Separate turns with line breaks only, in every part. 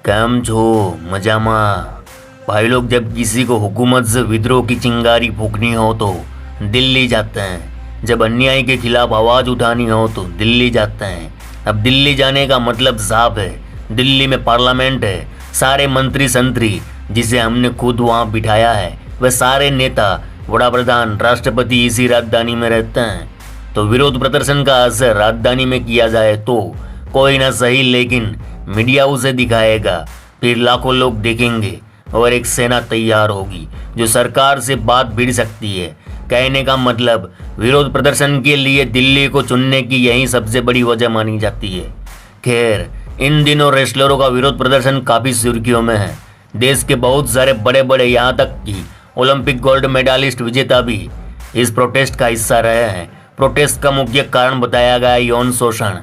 काम छो मजामा। भाई लोग जब किसी को हुकूमत से विद्रोह की चिंगारी फूकनी हो तो दिल्ली जाते हैं, जब अन्याय के खिलाफ आवाज़ उठानी हो तो दिल्ली जाते हैं। अब दिल्ली जाने का मतलब साफ है, दिल्ली में पार्लियामेंट है, सारे मंत्री संतरी जिसे हमने खुद वहाँ बिठाया है, वह सारे नेता बड़ा प्रधान राष्ट्रपति इसी राजधानी में रहते हैं। तो विरोध प्रदर्शन का असर राजधानी में किया जाए तो कोई ना सही, लेकिन मीडिया उसे दिखाएगा, फिर लाखों लोग देखेंगे और एक सेना तैयार होगी जो सरकार से बात भिड़ सकती है। कहने का मतलब विरोध प्रदर्शन के लिए दिल्ली को चुनने की यही सबसे बड़ी वजह मानी जाती है। खैर, इन दिनों रेसलरों का विरोध प्रदर्शन काफ़ी सुर्खियों में है। देश के बहुत सारे बड़े बड़े यहाँ तक कि ओलंपिक गोल्ड मेडलिस्ट विजेता भी इस प्रोटेस्ट का हिस्सा रहे हैं। प्रोटेस्ट का मुख्य कारण बताया गया यौन शोषण।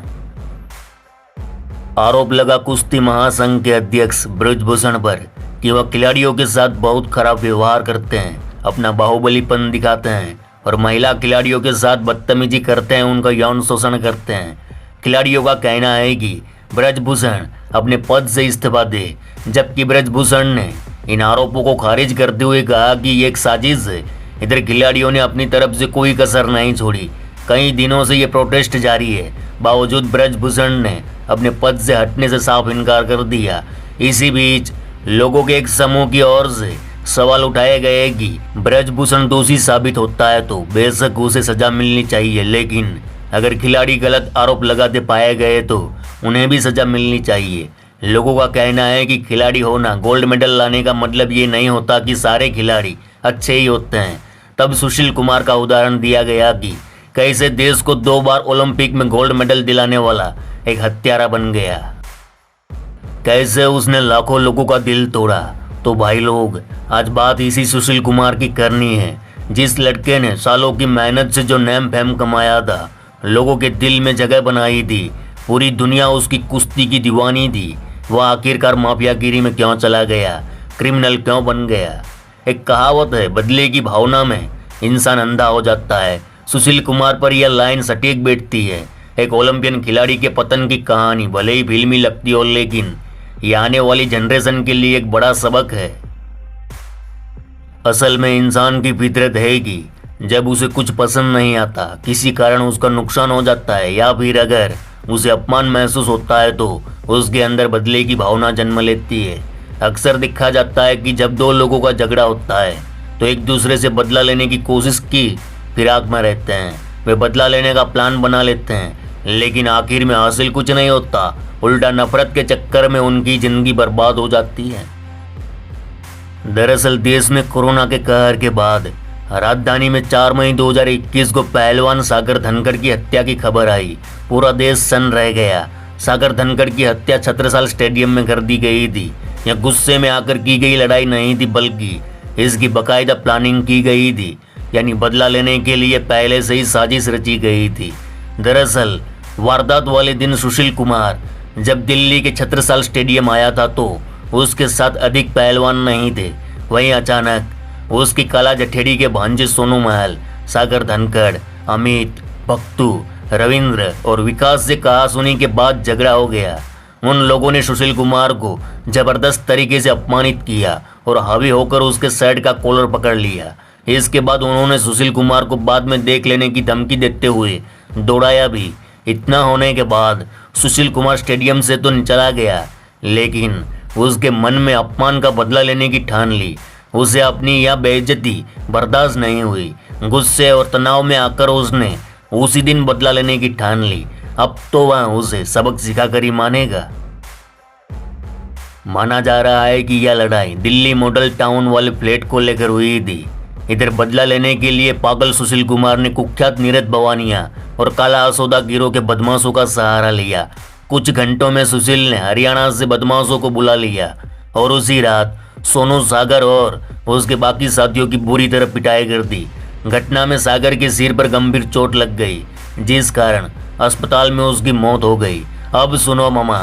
आरोप लगा कुश्ती महासंघ के अध्यक्ष ब्रजभूषण पर कि वह खिलाड़ियों के साथ बहुत खराब व्यवहार करते हैं, अपना बाहुबलीपन दिखाते हैं और महिला खिलाड़ियों के साथ बदतमीजी करते हैं, उनका यौन शोषण करते हैं। खिलाड़ियों का कहना है कि ब्रजभूषण अपने पद से इस्तीफा दे, जबकि ब्रजभूषण ने इन आरोपों को खारिज करते हुए कहा कि ये एक साजिश है। इधर खिलाड़ियों ने अपनी तरफ से कोई कसर नहीं छोड़ी। कई दिनों से ये प्रोटेस्ट जारी है, बावजूद ब्रजभूषण ने अपने पद से हटने से साफ इनकार कर दिया। इसी बीच लोगों के एक समूह की ओर से सवाल उठाए गए कि ब्रजभूषण दोषी साबित होता है तो बेशक उसे सजा मिलनी चाहिए, लेकिन अगर खिलाड़ी गलत आरोप लगाते पाए गए तो उन्हें भी सजा मिलनी चाहिए। लोगों का कहना है कि खिलाड़ी होना, गोल्ड मेडल लाने का मतलब ये नहीं होता कि सारे खिलाड़ी अच्छे ही होते हैं। तब सुशील कुमार का उदाहरण दिया गया कि कैसे देश को 2 बार ओलंपिक में गोल्ड मेडल दिलाने वाला एक हत्यारा बन गया, कैसे उसने लाखों लोगों का दिल तोड़ा। तो भाई लोग, आज बात इसी सुशील कुमार की करनी है, जिस लड़के ने सालों की मेहनत से जो नेम फेम कमाया था, लोगों के दिल में जगह बनाई थी, पूरी दुनिया उसकी कुश्ती की दीवानी थी, वह आखिरकार माफियागिरी में क्यों चला गया, क्रिमिनल क्यों बन गया। एक कहावत है, बदले की भावना में इंसान अंधा हो जाता है। सुशील कुमार पर यह लाइन सटीक बैठती है। एक ओलंपियन खिलाड़ी के पतन की कहानी भले ही फिल्मी लगती हो, लेकिन ये आने वाली जनरेशन के लिए एक बड़ा सबक है। असल में इंसान की फितरत है कि जब उसे कुछ पसंद नहीं आता, किसी कारण उसका नुकसान हो जाता है या फिर अगर उसे अपमान महसूस होता है तो उसके अंदर बदले की भावना जन्म लेती है। अक्सर देखा जाता है कि जब 2 लोगों का झगड़ा होता है तो एक दूसरे से बदला लेने की कोशिश की फिराक में रहते हैं। वे बदला लेने का प्लान बना लेते हैं, लेकिन आखिर में हासिल कुछ नहीं होता, उल्टा नफरत के चक्कर में उनकी जिंदगी बर्बाद हो जाती है। दरअसल देश में कोरोना के कहर के बाद राजधानी में 4 मई 2021 को पहलवान सागर धनखड़ की हत्या की खबर आई। पूरा देश सन्न रह गया। सागर धनखड़ की हत्या छत्रसाल स्टेडियम में कर दी गई थी। यह गुस्से में आकर की गई लड़ाई नहीं थी, बल्कि इसकी बाकायदा प्लानिंग की गई थी, यानी बदला लेने के लिए पहले से ही साजिश रची गई थी। दरअसल वारदात वाले दिन सुशील कुमार जब दिल्ली के छत्रसाल स्टेडियम आया था तो उसके साथ अधिक पहलवान नहीं थे। वहीं अचानक उसकी काला जठेड़ी के भांजे सोनू महल, सागर धनखड़, अमित, भक्तू, रविंद्र और विकास से कहासुनी के बाद झगड़ा हो गया। उन लोगों ने सुशील कुमार को जबरदस्त तरीके से अपमानित किया और हावी होकर उसके शर्ट का कॉलर पकड़ लिया। इसके बाद उन्होंने सुशील कुमार को बाद में देख लेने की धमकी देते हुए दौड़ाया भी। इतना होने के बाद सुशील कुमार स्टेडियम से तो चला गया, लेकिन उसके मन में अपमान का बदला लेने की ठान ली। उसे अपनी यह बेइज्जती बर्दाश्त नहीं हुई। गुस्से और तनाव में आकर उसने उसी दिन बदला लेने की ठान ली। अब तो वह उसे सबक सिखाकर ही मानेगा। माना जा रहा है कि यह लड़ाई दिल्ली मॉडल टाउन वाले फ्लैट को लेकर हुई थी। इधर बदला लेने के लिए पागल सुशील कुमार ने कुख्यात नीरज भवानिया और काला असोदा गिरोह के बदमाशों का सहारा लिया। कुछ घंटों में सुशील ने हरियाणा से बदमाशों को बुला लिया और उसी रात सोनू, सागर और उसके बाकी साथियों की बुरी तरह पिटाई कर दी। घटना में सागर के सिर पर गंभीर चोट लग गई, जिस कारण अस्पताल में उसकी मौत हो गई। अब सुनो मामा,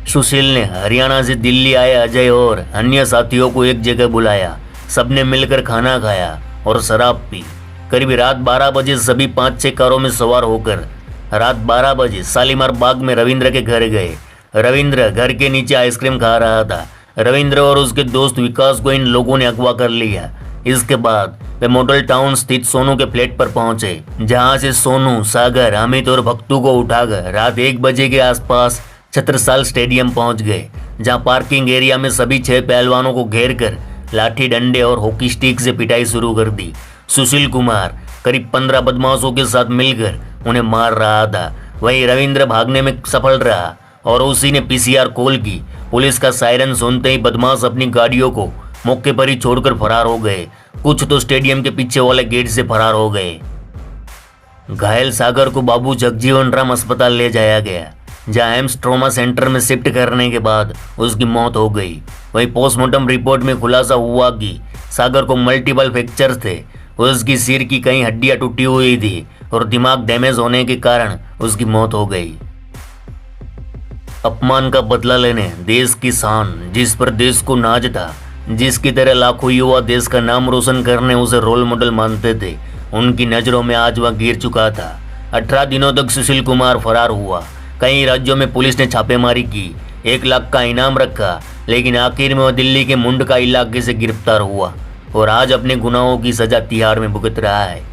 सुशील ने हरियाणा से दिल्ली आए अजय और अन्य साथियों को एक जगह बुलाया। सबने मिलकर खाना खाया और शराब पी। करीब रात 12 बजे सभी 5-6 कारों में सवार होकर रात 12 बजे शालीमार बाग में रविंद्र के घर गए। रविंद्र घर के नीचे आइसक्रीम खा रहा था। रविंद्र और उसके दोस्त विकास को इन लोगों ने अगवा कर लिया। इसके बाद वे मॉडल टाउन स्थित सोनू के फ्लैट पर पहुंचे, जहां से सोनू, सागर, अमित और भक्तू को उठाकर रात 1 बजे के आसपास छत्रसाल स्टेडियम पहुंच गए, जहां पार्किंग एरिया में सभी 6 पहलवानों को घेर कर लाठी डंडे और हॉकी स्टिक से पिटाई शुरू कर दी। सुशील कुमार करीब 15 बदमाशों के साथ मिलकर उन्हें मार रहा था। वहीं रविंद्र भागने में सफल रहा और उसी ने पीसीआर कॉल की। पुलिस का सायरन सुनते ही बदमाश अपनी गाड़ियों को मौके पर ही छोड़कर फरार हो गए। कुछ तो स्टेडियम के पीछे वाले गेट से फरार हो गए। घायल सागर को बाबू जगजीवन राम अस्पताल ले जाया गया, जहां एम्स ट्रॉमा सेंटर में शिफ्ट करने के बाद उसकी मौत हो गई। वहीं पोस्टमार्टम रिपोर्ट में खुलासा हुआ कि सागर को मल्टीपल फ्रैक्चर थे। उसकी सिर की कई हड्डियां टूटी हुई थी और दिमाग डैमेज होने के कारण उसकी मौत हो गई। अपमान का बदला लेने देश की शान, जिस पर देश को नाज था, जिसकी तरह लाखों युवा देश का नाम रोशन करने उसे रोल मॉडल मानते थे, उनकी नज़रों में आज वह गिर चुका था। 18 दिनों तक सुशील कुमार फरार हुआ। कई राज्यों में पुलिस ने छापेमारी की, 1 लाख का इनाम रखा, लेकिन आखिर में वह दिल्ली के मुंडका इलाके से गिरफ्तार हुआ और आज अपने गुनाहों की सजा तिहाड़ में भुगत रहा है।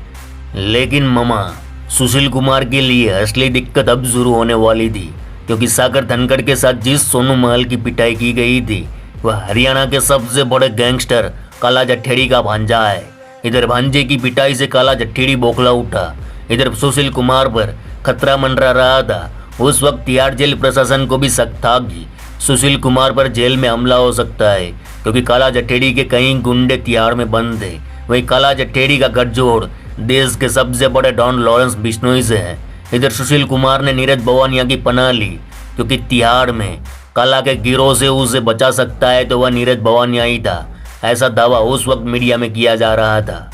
लेकिन मामा, सुशील कुमार के लिए असली दिक्कत अब शुरू होने वाली थी, क्योंकि सागर धनखड़ के साथ जिस सोनू महल की पिटाई की गई थी, वह हरियाणा के सबसे बड़े गैंगस्टर काला जट्ठेड़ी का भांजा है। इधर भांजे की पिटाई से काला जट्ठेड़ी बौखला उठा, इधर सुशील कुमार पर खतरा मंडरा रहा था। उस वक्त तिहाड़ जेल प्रशासन को भी शक था कि सुशील कुमार पर जेल में हमला हो सकता है, क्योंकि काला जट्ठेड़ी के कई गुंडे तिहाड़ में बंद थे। वहीं काला जट्ठेड़ी का गठजोड़ देश के सबसे बड़े डॉन लॉरेंस बिश्नोई से है। इधर सुशील कुमार ने नीरज भवानिया की पनाह ली, क्योंकि तिहाड़ में काला के गिरोह से उसे बचा सकता है तो वह नीरज भवानिया ही था। ऐसा दावा उस वक्त मीडिया में किया जा रहा था।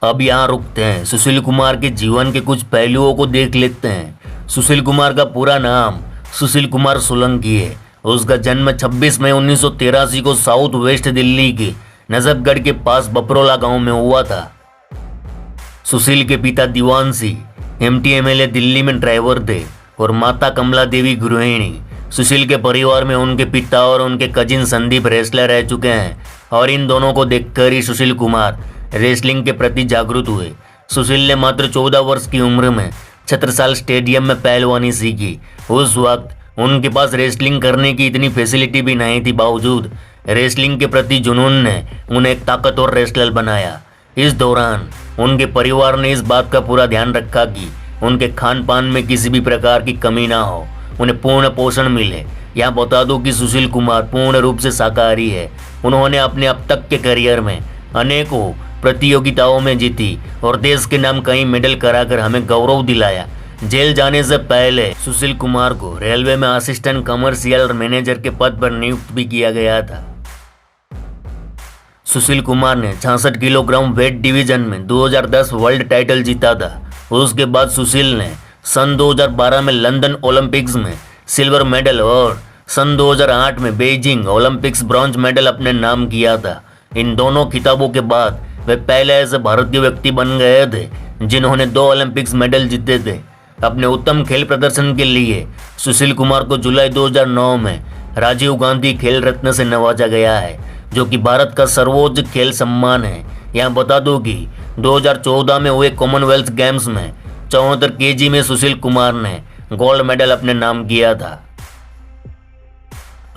अब यहाँ रुकते हैं, सुशील कुमार के जीवन के कुछ पहलुओं को देख लेते हैं। सुशील कुमार का पूरा नाम सुशील कुमार सोलंकी है। उसका जन्म 26 मई 1983 को साउथ वेस्ट दिल्ली के नजफगढ़ के पास बपरोला गांव में हुआ था। सुशील के पिता दीवान सिंह MT-MLA दिल्ली में ड्राइवर थे और माता कमला देवी गृहिणी। सुशील के परिवार में उनके पिता और उनके कजिन संदीप रेसलर रह चुके हैं और इन दोनों को देखकर ही सुशील कुमार रेसलिंग के प्रति जागरूक हुए। सुशील ने मात्र 14 वर्ष की उम्र में छत्रसाल स्टेडियम में पहलवानी सीखी। उस वक्त उनके पास रेसलिंग करने की इतनी फैसिलिटी भी नहीं थी, बावजूद रेसलिंग के प्रति जुनून ने उन्हें एक ताकतवर रेसलर बनाया। इस दौरान उनके परिवार ने इस बात का पूरा ध्यान रखा कि उनके खान पान में किसी भी प्रकार की कमी ना हो, उन्हें पूर्ण पोषण मिले। यहाँ बता दूं कि सुशील कुमार पूर्ण रूप से शाकाहारी है। उन्होंने अपने अब तक के करियर में अनेकों प्रतियोगिताओं में जीती और देश के नाम कई मेडल कराकर हमें गौरव दिलाया। जेल जाने से पहले सुशील कुमार को रेलवे में असिस्टेंट कमर्शियल मैनेजर के पद पर नियुक्त भी किया गया था। सुशील कुमार ने 66 किलोग्राम वेट डिवीजन में 2010 वर्ल्ड टाइटल जीता था। उसके बाद सुशील ने सन 2012 में लंदन ओलंपिक्स में सिल्वर मेडल और सन 2008 में बीजिंग ओलंपिक्स ब्रॉन्ज मेडल अपने नाम किया था। इन दोनों खिताबों के बाद वे पहले ऐसे भारतीय व्यक्ति बन गए थे जिन्होंने 2 ओलंपिक्स मेडल जीते थे। अपने उत्तम खेल प्रदर्शन के लिए सुशील कुमार को जुलाई 2009 में राजीव गांधी खेल रत्न से नवाजा गया है, जो कि भारत का सर्वोच्च खेल सम्मान है। यहाँ बता दूं कि 2014 में हुए कॉमनवेल्थ गेम्स में 74 kg में सुशील कुमार ने गोल्ड मेडल अपने नाम किया था।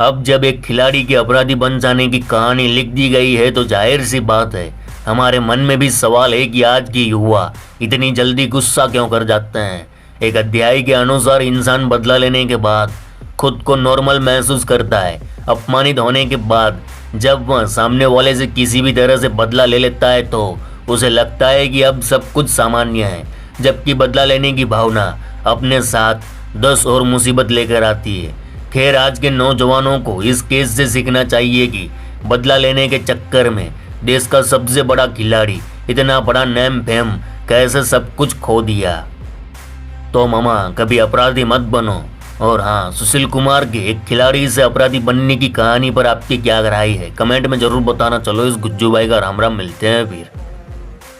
अब जब एक खिलाड़ी के अपराधी बन जाने की कहानी लिख दी गई है तो जाहिर सी बात है हमारे मन में भी सवाल है कि आज की युवा इतनी जल्दी गुस्सा क्यों कर जाते हैं। एक अध्याय के अनुसार इंसान बदला लेने के बाद खुद को नॉर्मल महसूस करता है। अपमानित होने के बाद जब वह सामने वाले से किसी भी तरह से बदला ले लेता है तो उसे लगता है कि अब सब कुछ सामान्य है, जबकि बदला लेने की भावना अपने साथ 10 और मुसीबत लेकर आती है। खैर, आज के नौजवानों को इस केस से सीखना चाहिए कि बदला लेने के चक्कर में देश का सबसे बड़ा खिलाड़ी इतना बड़ा नेम फेम कैसे सब कुछ खो दिया। तो मामा, कभी अपराधी मत बनो। और हाँ, सुशील कुमार के एक खिलाड़ी से अपराधी बनने की कहानी पर आपकी क्या राय है, कमेंट में जरूर बताना। चलो इस गुज्जू भाई का राम राम, मिलते हैं फिर।